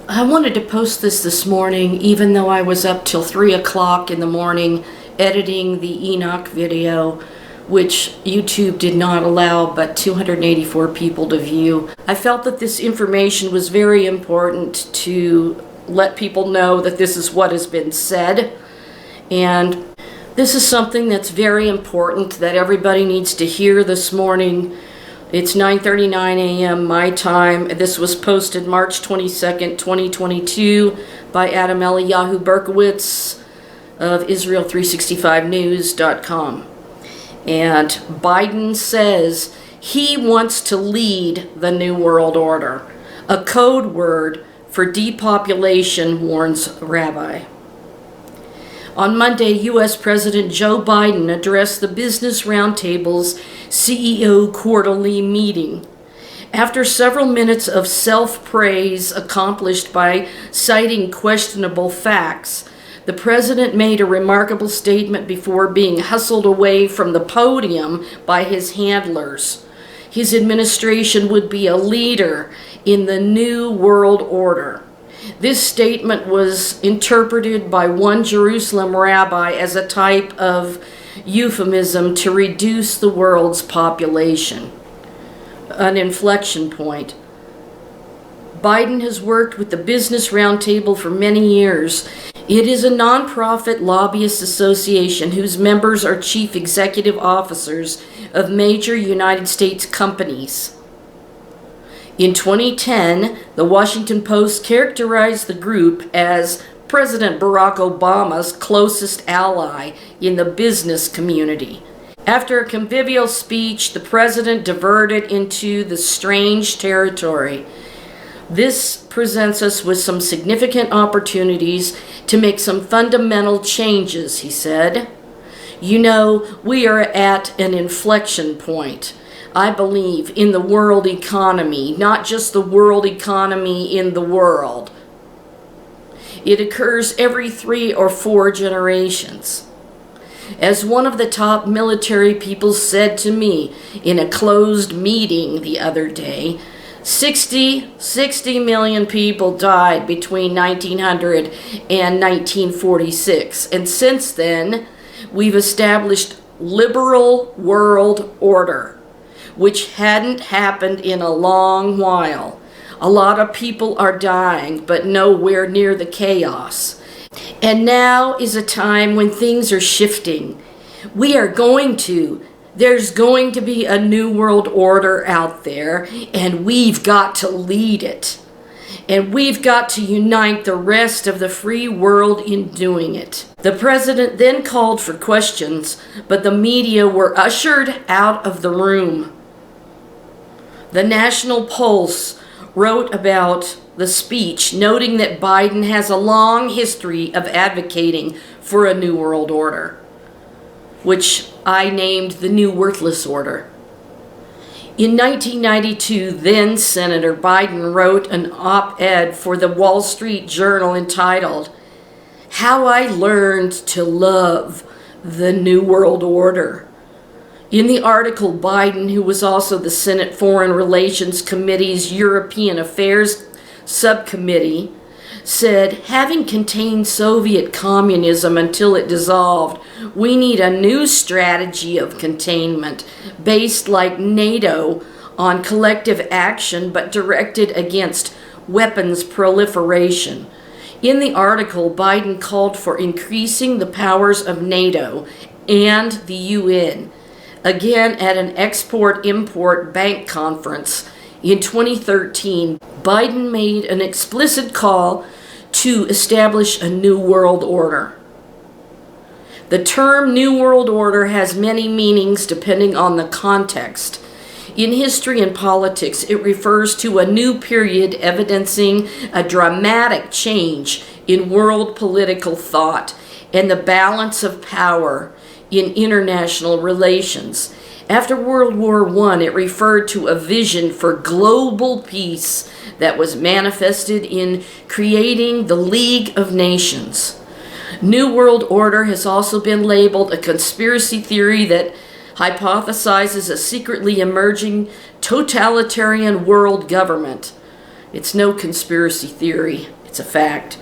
I wanted to post this morning, even though I was up till 3 o'clock in the morning editing the Enoch video, which YouTube did not allow but 284 people to view. I felt that this information was very important to let people know that this is what has been said, and this is something that's very important that everybody needs to hear this morning. It's 9:39 a.m. my time. This was posted March 22nd, 2022 by Adam Eliyahu Berkowitz of Israel365news.com. And Biden says he wants to lead the New World Order, a code word for depopulation, warns Rabbi. On Monday, U.S. President Joe Biden addressed the Business Roundtable's CEO quarterly meeting. After several minutes of self-praise accomplished by citing questionable facts, the president made a remarkable statement before being hustled away from the podium by his handlers. His administration would be a leader in the New World Order. This statement was interpreted by one Jerusalem rabbi as a type of euphemism to reduce the world's population, an inflection point. Biden has worked with the Business Roundtable for many years. It is a nonprofit lobbyist association whose members are chief executive officers of major United States companies. In 2010, the Washington Post characterized the group as President Barack Obama's closest ally in the business community. After a convivial speech, the president diverted into the strange territory. This presents us with some significant opportunities to make some fundamental changes, he said. You know, we are at an inflection point. I believe in the world economy, not just the world economy in the world. It occurs every 3 or 4 generations. As one of the top military people said to me in a closed meeting the other day, 60 million people died between 1900 and 1946. And since then, we've established liberal world order, which hadn't happened in a long while. A lot of people are dying, but nowhere near the chaos. And now is a time when things are shifting. There's going to be a new world order out there, and we've got to lead it. And we've got to unite the rest of the free world in doing it. The president then called for questions, but the media were ushered out of the room. The National Pulse wrote about the speech, noting that Biden has a long history of advocating for a new world order, which I named the New Worthless Order. In 1992, then Senator Biden wrote an op-ed for the Wall Street Journal entitled, "How I Learned to Love the New World Order." In the article, Biden, who was also the Senate Foreign Relations Committee's European Affairs Subcommittee, said, having contained Soviet communism until it dissolved, we need a new strategy of containment based like NATO on collective action but directed against weapons proliferation. In the article, Biden called for increasing the powers of NATO and the UN. Again, at an Export-Import Bank conference in 2013, Biden made an explicit call to establish a new world order. The term New World Order has many meanings depending on the context. In history and politics, it refers to a new period evidencing a dramatic change in world political thought and the balance of power in international relations. After World War I, it referred to a vision for global peace that was manifested in creating the League of Nations. New World Order has also been labeled a conspiracy theory that hypothesizes a secretly emerging totalitarian world government. It's no conspiracy theory. It's a fact.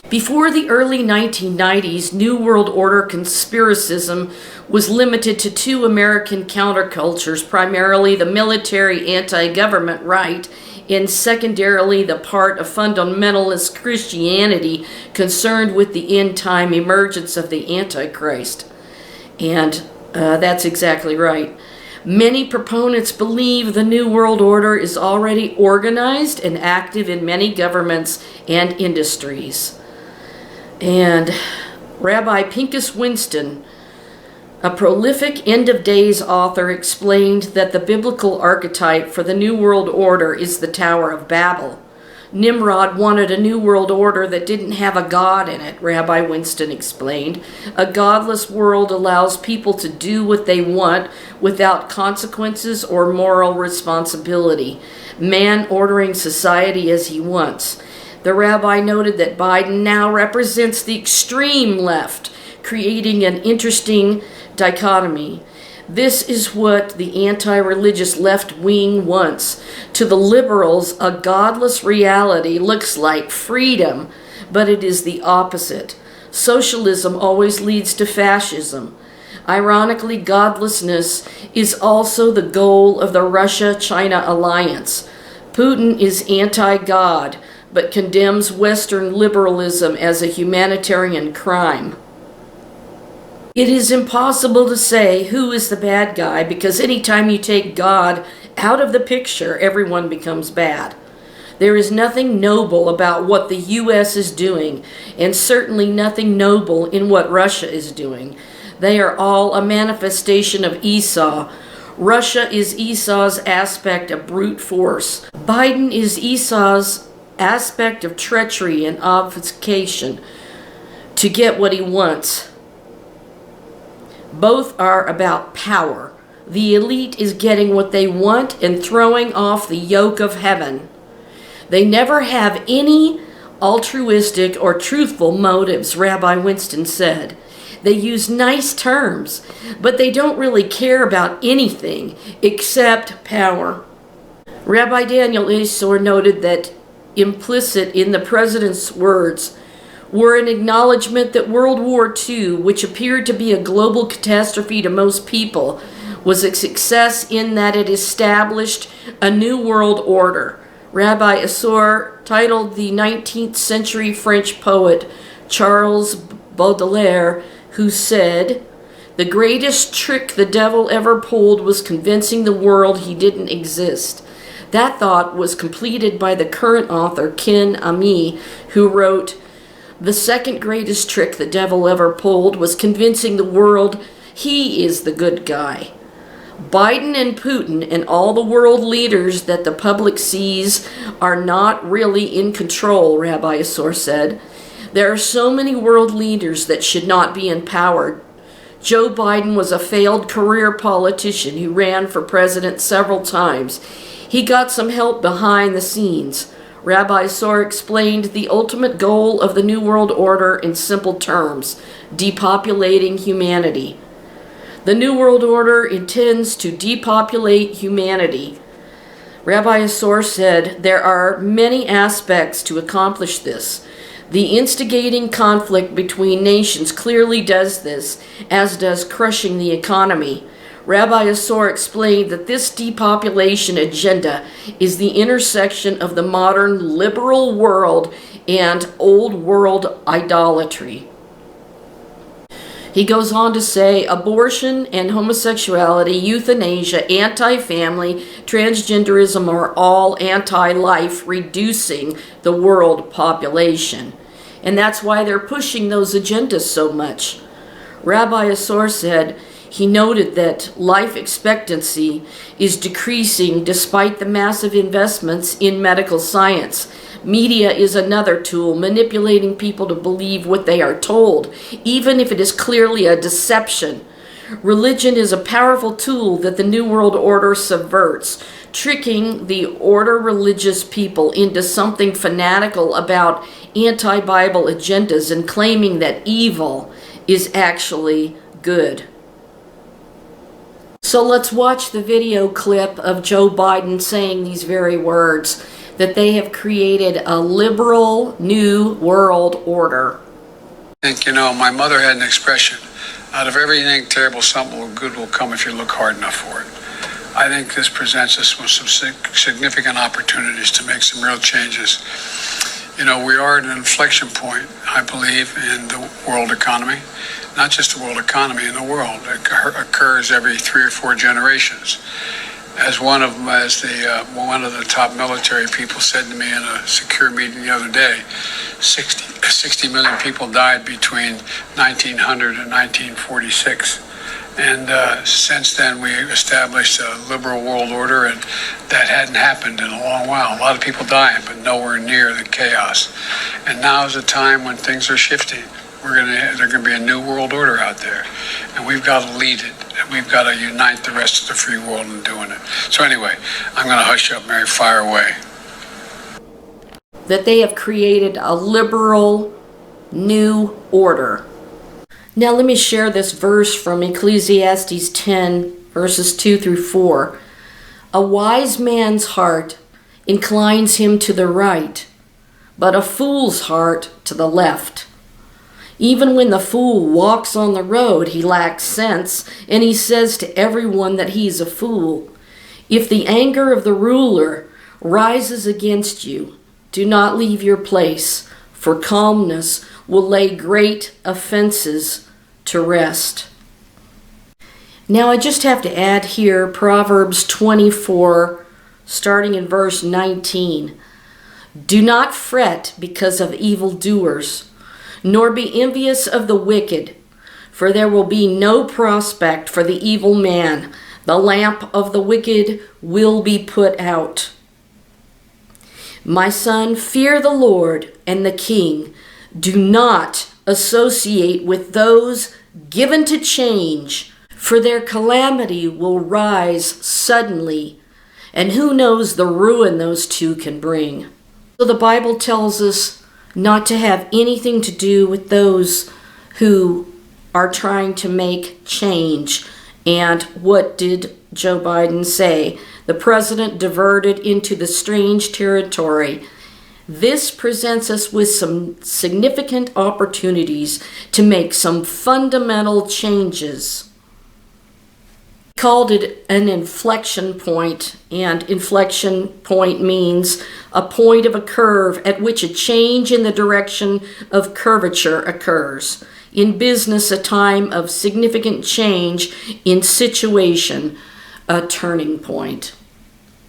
Before the early 1990s, New World Order conspiracism was limited to two American countercultures, primarily the military anti-government right, and secondarily the part of fundamentalist Christianity concerned with the end-time emergence of the Antichrist. And that's exactly right. Many proponents believe the New World Order is already organized and active in many governments and industries. And Rabbi Pincus Winston, a prolific end-of-days author, explained that the biblical archetype for the New World Order is the Tower of Babel. Nimrod wanted a New World Order that didn't have a God in it, Rabbi Winston explained. A godless world allows people to do what they want without consequences or moral responsibility. Man ordering society as he wants. The rabbi noted that Biden now represents the extreme left, creating an interesting dichotomy. This is what the anti-religious left wing wants. To the liberals, a godless reality looks like freedom, but it is the opposite. Socialism always leads to fascism. Ironically, godlessness is also the goal of the Russia-China alliance. Putin is anti-God, but condemns Western liberalism as a humanitarian crime. It is impossible to say who is the bad guy, because anytime you take God out of the picture, everyone becomes bad. There is nothing noble about what the U.S. is doing, and certainly nothing noble in what Russia is doing. They are all a manifestation of Esau. Russia is Esau's aspect of brute force. Biden is Esau's aspect of treachery and obfuscation to get what he wants. Both are about power. The elite is getting what they want and throwing off the yoke of heaven. They never have any altruistic or truthful motives, Rabbi Winston said. They use nice terms, but they don't really care about anything except power. Rabbi Daniel Esor noted that implicit in the president's words were an acknowledgement that World War II, which appeared to be a global catastrophe to most people, was a success in that it established a new world order. Rabbi Esor titled the 19th century French poet Charles Baudelaire, who said, "The greatest trick the devil ever pulled was convincing the world he didn't exist." That thought was completed by the current author, Ken Ami, who wrote, "The second greatest trick the devil ever pulled was convincing the world he is the good guy." Biden and Putin and all the world leaders that the public sees are not really in control, Rabbi Esor said. There are so many world leaders that should not be empowered. Joe Biden was a failed career politician who ran for president several times. He got some help behind the scenes. Rabbi Esor explained the ultimate goal of the New World Order in simple terms: depopulating humanity. The New World Order intends to depopulate humanity. Rabbi Esor said there are many aspects to accomplish this. The instigating conflict between nations clearly does this, as does crushing the economy. Rabbi Esor explained that this depopulation agenda is the intersection of the modern liberal world and old world idolatry. He goes on to say abortion and homosexuality, euthanasia, anti-family, transgenderism are all anti-life, reducing the world population. And that's why they're pushing those agendas so much. Rabbi Esor said he noted that life expectancy is decreasing despite the massive investments in medical science. Media is another tool, manipulating people to believe what they are told, even if it is clearly a deception. Religion is a powerful tool that the New World Order subverts, tricking the order religious people into something fanatical about anti-Bible agendas and claiming that evil is actually good. So let's watch the video clip of Joe Biden saying these very words. that they have created a liberal new world order. I think, my mother had an expression, out of everything terrible, something good will come if you look hard enough for it. I think this presents us with some significant opportunities to make some real changes. We are at an inflection point, I believe, in the world economy. Not just the world economy, in the world. It occurs every 3 or 4 generations. As one of the top military people said to me in a secure meeting the other day, 60 million people died between 1900 and 1946. And since then, we established a liberal world order, and that hadn't happened in a long while. A lot of people dying, but nowhere near the chaos. And now is a time when things are shifting. There's going to be a new world order out there, and we've got to lead it. And we've got to unite the rest of the free world in doing it. So anyway, I'm going to hush up, Mary, fire away. That they have created a liberal new order. Now let me share this verse from Ecclesiastes 10, verses 2 through 4. A wise man's heart inclines him to the right, but a fool's heart to the left. Even when the fool walks on the road, he lacks sense, and he says to everyone that he's a fool. If the anger of the ruler rises against you, do not leave your place, for calmness will lay great offenses to rest. Now I just have to add here Proverbs 24, starting in verse 19. Do not fret because of evildoers, nor be envious of the wicked, for there will be no prospect for the evil man. The lamp of the wicked will be put out. My son, fear the Lord and the king. Do not associate with those given to change, for their calamity will rise suddenly, and who knows the ruin those two can bring. So the Bible tells us not to have anything to do with those who are trying to make change. And what did Joe Biden say? The president diverted into the strange territory. This presents us with some significant opportunities to make some fundamental changes. He called it an inflection point, and inflection point means a point of a curve at which a change in the direction of curvature occurs. In business, a time of significant change in situation, a turning point.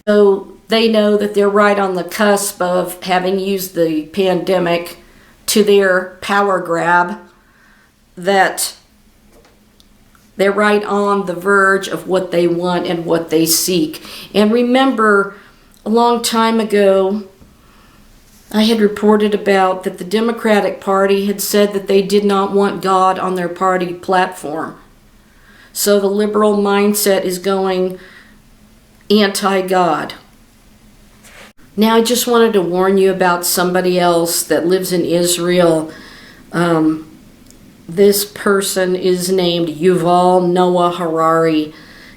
So they know that they're right on the cusp of having used the pandemic to their power grab, that they're right on the verge of what they want and what they seek. And remember, a long time ago, I had reported about that the Democratic Party had said that they did not want God on their party platform. So the liberal mindset is going anti-God. Now I just wanted to warn you about somebody else that lives in Israel. This person is named Yuval Noah Harari,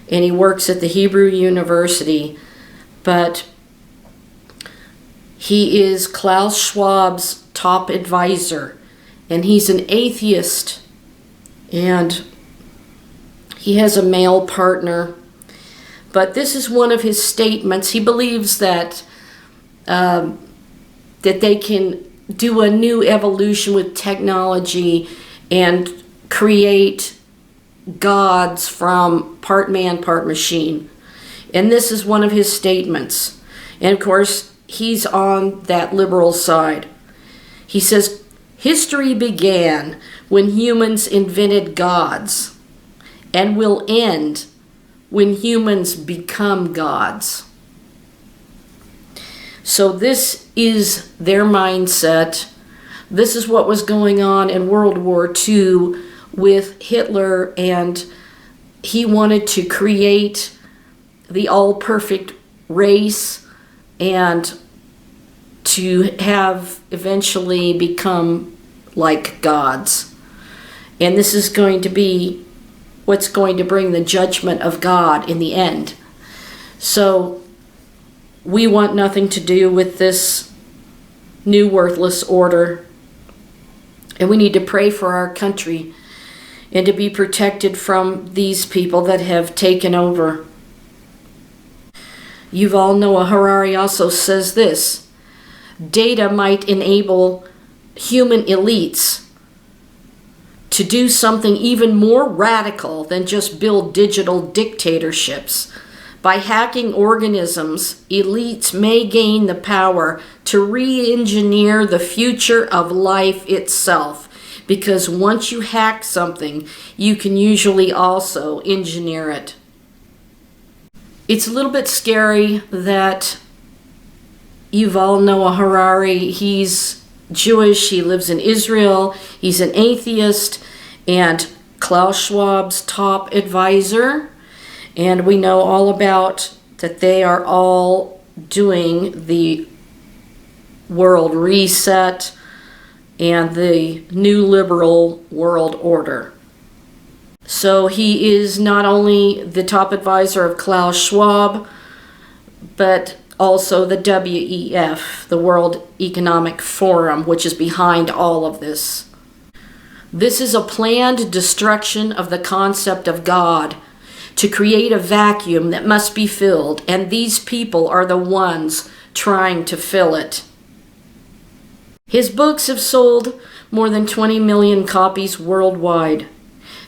and he works at the Hebrew University, but he is Klaus Schwab's top advisor, and he's an atheist, and he has a male partner. But this is one of his statements. He believes that that they can do a new evolution with technology and create gods from part man, part machine. And this is one of his statements. And of course, he's on that liberal side. He says, history began when humans invented gods and will end when humans become gods. So this is their mindset. This is what was going on in World War II with Hitler, and he wanted to create the all-perfect race and to have eventually become like gods. And this is going to be what's going to bring the judgment of God in the end. So we want nothing to do with this new worthless order. And we need to pray for our country and to be protected from these people that have taken over. Yuval Noah Harari also says this: data might enable human elites to do something even more radical than just build digital dictatorships. By hacking organisms, elites may gain the power to re-engineer the future of life itself. Because once you hack something, you can usually also engineer it. It's a little bit scary that Yuval Noah Harari, he's Jewish, he lives in Israel, he's an atheist, and Klaus Schwab's top advisor. And we know all about that they are all doing the world reset and the new liberal world order. So he is not only the top advisor of Klaus Schwab, but also the WEF, the World Economic Forum, which is behind all of this. This is a planned destruction of the concept of God to create a vacuum that must be filled, and these people are the ones trying to fill it. His books have sold more than 20 million copies worldwide.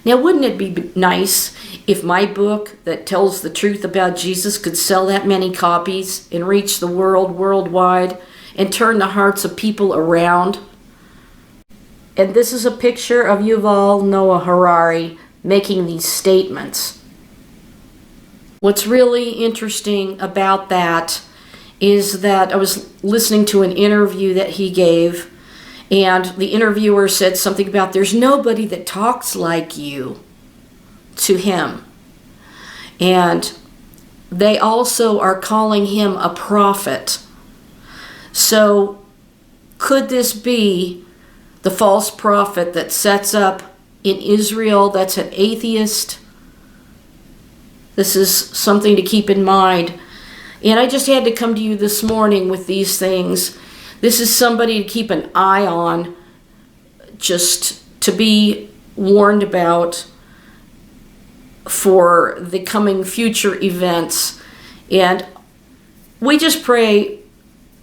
Now, wouldn't it be nice if my book that tells the truth about Jesus could sell that many copies and reach the world worldwide and turn the hearts of people around? And this is a picture of Yuval Noah Harari making these statements. What's really interesting about that is that I was listening to an interview that he gave, and the interviewer said something about there's nobody that talks like you to him. And they also are calling him a prophet. So could this be the false prophet that sets up in Israel that's an atheist? This is something to keep in mind. And I just had to come to you this morning with these things. This is somebody to keep an eye on, just to be warned about for the coming future events. And we just pray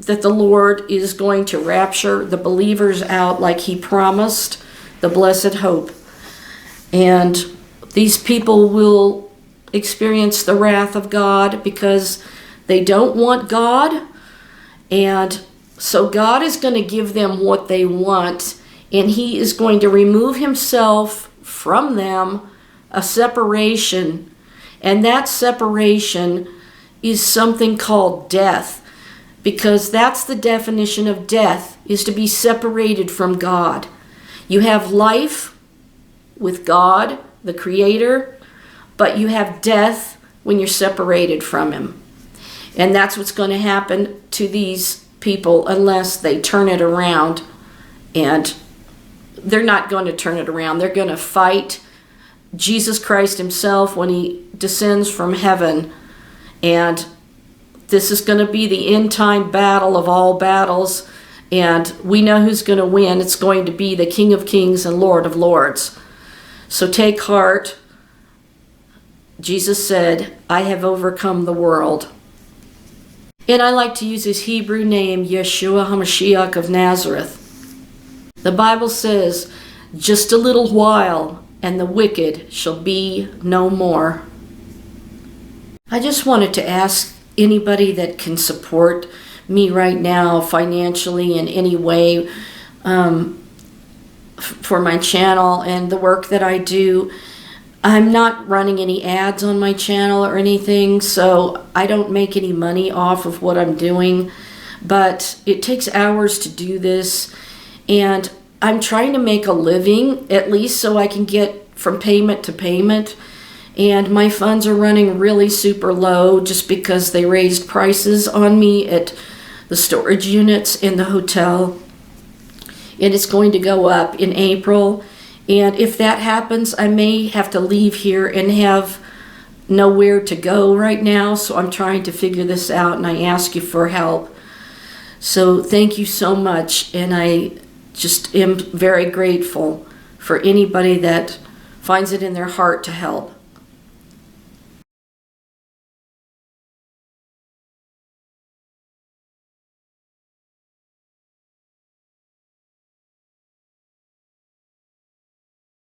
that the Lord is going to rapture the believers out like he promised, the blessed hope. And these people will experience the wrath of God because they don't want God, and so God is going to give them what they want, and he is going to remove himself from them, a separation, and that separation is something called death, because that's the definition of death, is to be separated from God. You have life with God, the Creator, but you have death when you're separated from him. And that's what's going to happen to these people unless they turn it around. And they're not going to turn it around. They're going to fight Jesus Christ himself when he descends from heaven. And this is going to be the end time battle of all battles. And we know who's going to win. It's going to be the King of Kings and Lord of Lords. So take heart. Jesus said, I have overcome the world. And I like to use his Hebrew name, Yeshua HaMashiach of Nazareth. The Bible says, just a little while, and the wicked shall be no more. I just wanted to ask anybody that can support me right now financially in any way for my channel and the work that I do. I'm not running any ads on my channel or anything, so I don't make any money off of what I'm doing, but it takes hours to do this, and I'm trying to make a living, at least so I can get from payment to payment, and my funds are running really super low just because they raised prices on me at the storage units in the hotel, and it's going to go up in April. And if that happens, I may have to leave here and have know where to go right now, so I'm trying to figure this out, and I ask you for help. So thank you so much, and I just am very grateful for anybody that finds it in their heart to help.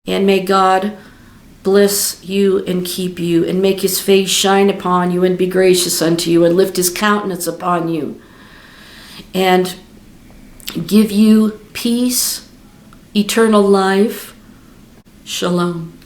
And may God bless you and keep you, and make his face shine upon you and be gracious unto you, and lift his countenance upon you, and give you peace, eternal life. Shalom.